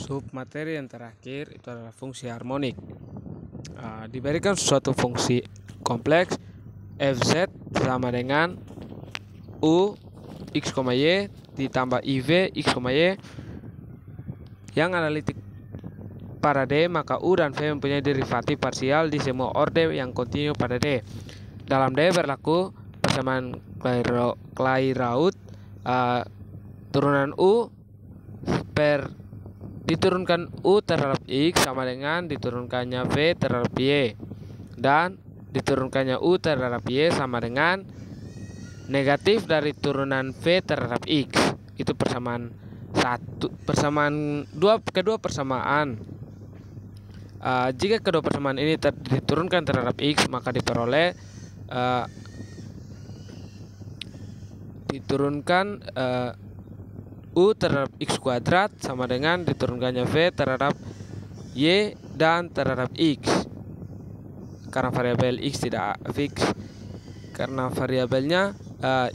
Submateri yang terakhir itu adalah fungsi harmonik. Diberikan suatu fungsi kompleks fz sama dengan u x, y ditambah iv x, y yang analitik pada D, maka u dan v mempunyai derivatif parsial di semua orde yang kontinu pada D. Dalam D berlaku persamaan Clairaut, turunan u diturunkan u terhadap x sama dengan diturunkannya v terhadap y, dan diturunkannya u terhadap y sama dengan negatif dari turunan v terhadap x. Itu kedua persamaan. Jika kedua persamaan ini diturunkan terhadap x, maka diperoleh diturunkan u terhadap x kuadrat sama dengan diturunkannya v terhadap y dan terhadap x, karena variabel x tidak fix, karena variabelnya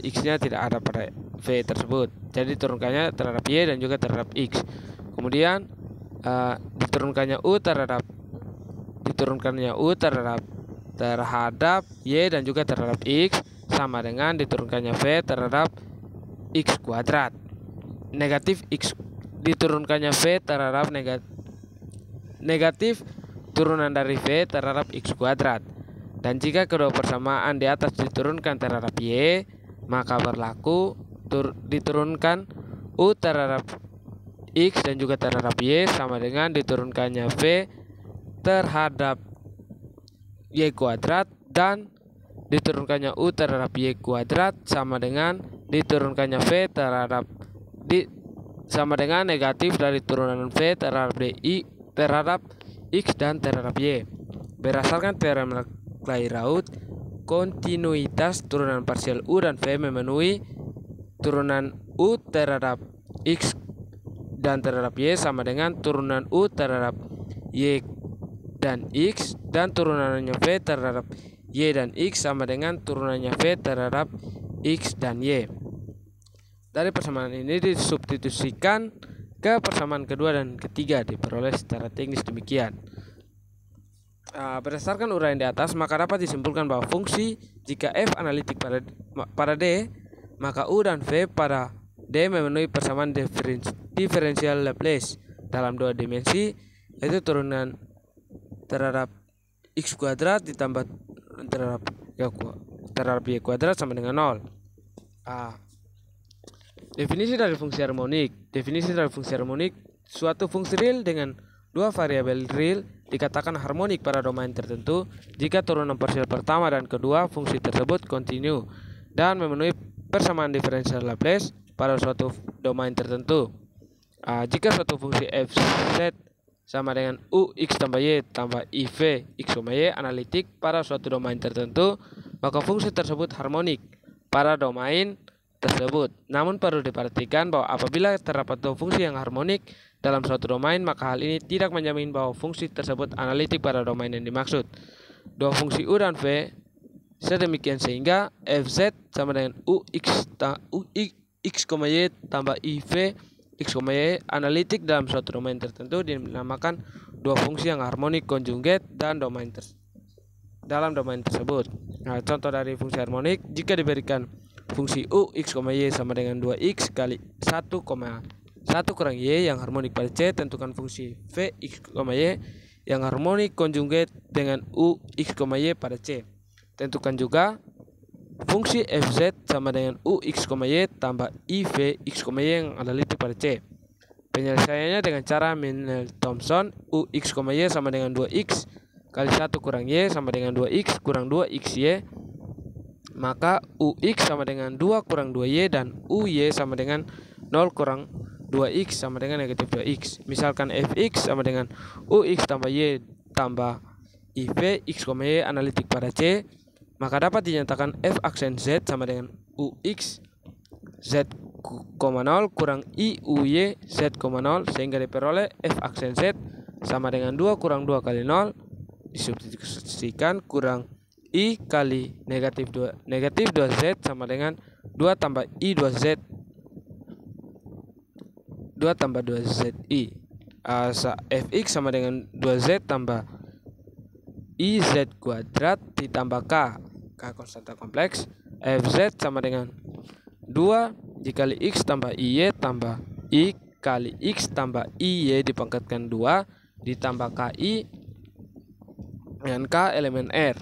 x-nya tidak ada pada v tersebut. Jadi diturunkannya terhadap y dan juga terhadap x. Kemudian diturunkannya u terhadap y dan juga terhadap x sama dengan diturunkannya v terhadap x kuadrat. Negatif x diturunkannya v terhadap negatif turunan dari v terhadap x kuadrat. Dan jika kedua persamaan di atas diturunkan terhadap y, maka berlaku diturunkan u terhadap x dan juga terhadap y sama dengan diturunkannya v terhadap y kuadrat, dan diturunkannya u terhadap y kuadrat sama dengan diturunkannya v sama dengan negatif dari turunan v terhadap di terhadap x dan terhadap y. Berdasarkan teorem Clairaut, kontinuitas turunan parsial u dan v memenuhi turunan u terhadap x dan terhadap y sama dengan turunan u terhadap y dan x, dan turunannya v terhadap y dan x sama dengan turunannya v terhadap x dan y. Dari persamaan ini disubstitusikan ke persamaan kedua dan ketiga, diperoleh secara teknis demikian. Berdasarkan uraian di atas, maka dapat disimpulkan bahwa fungsi jika f analitik pada D, maka u dan v pada D memenuhi persamaan diferensial Laplace dalam dua dimensi, yaitu turunan terhadap x kuadrat ditambah terhadap y kuadrat sama dengan 0. Definisi dari fungsi harmonik. Definisi dari fungsi harmonik: suatu fungsi real dengan dua variabel real dikatakan harmonik pada domain tertentu jika turunan parsial pertama dan kedua fungsi tersebut kontinu dan memenuhi persamaan diferensial Laplace pada suatu domain tertentu. Jika suatu fungsi fz sama dengan u x tambah y tambah iv x, y analitik pada suatu domain tertentu, maka fungsi tersebut harmonik pada domain tersebut. Namun perlu diperhatikan bahwa apabila terdapat dua fungsi yang harmonik dalam suatu domain, maka hal ini tidak menjamin bahwa fungsi tersebut analitik pada domain yang dimaksud. Dua fungsi u dan v sedemikian sehingga fz sama dengan x, y tambah iv x, y analitik dalam suatu domain tertentu dinamakan dua fungsi yang harmonik konjugat dan dalam domain tersebut. Contoh dari fungsi harmonik: jika diberikan fungsi u x, y sama dengan 2x kali 1 kurang y yang harmonik pada C, tentukan fungsi v x, y yang harmonik konjugat dengan u x, y pada C. Tentukan juga fungsi fz sama dengan u x, y tambah iv x, y yang analitik pada C. Penyelesaiannya dengan cara Minel-Thomson: u x, y sama dengan 2x kali 1 kurang y sama dengan 2x kurang 2xy, maka ux sama dengan 2 kurang 2y dan uy sama dengan 0 kurang 2x sama dengan negatif 2x. Misalkan fx sama dengan ux tambah y tambah iv x, y analitik pada C, maka dapat dinyatakan f aksen z sama dengan ux z, 0 kurang i uy z, 0, sehingga diperoleh f aksen z sama dengan 2 kurang 2 kali 0 disubstitusikan kurang i kali negatif 2z sama dengan 2 tambah i 2z 2 tambah 2zi. fx sama dengan 2z tambah iz kuadrat ditambah k konstanta kompleks. Fz sama dengan 2 dikali x tambah iy tambah i kali x tambah iy dipangkatkan 2 ditambah ki dengan k elemen R.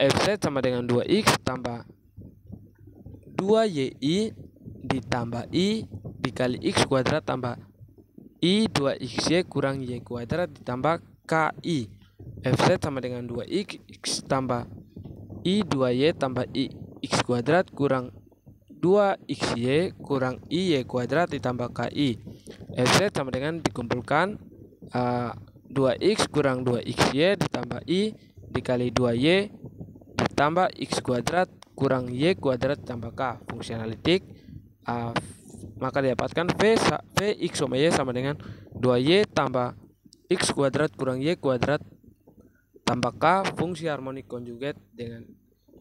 Fz sama dengan 2x tambah 2yi ditambah i dikali x kuadrat tambah i 2xy kurang y kuadrat ditambah ki. Fz sama dengan 2x tambah i 2y tambah i x kuadrat kurang 2xy kurang iy kuadrat ditambah ki. Fz sama dengan dikumpulkan 2x kurang 2xy ditambah i dikali 2y ditambah x kuadrat kurang y kuadrat ditambah k. Fungsi analitik maka didapatkan Vx sama y sama dengan 2y tambah x kuadrat kurang y kuadrat tambah k fungsi harmonik konjugat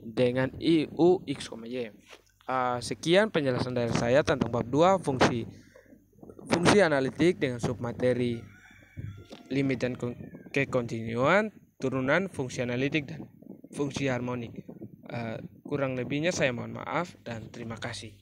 dengan i u x, y. Sekian penjelasan dari saya tentang bab 2 fungsi analitik dengan submateri limit dan kekontinuan, turunan fungsi analitik dan fungsi harmonik. Kurang lebihnya saya mohon maaf dan terima kasih.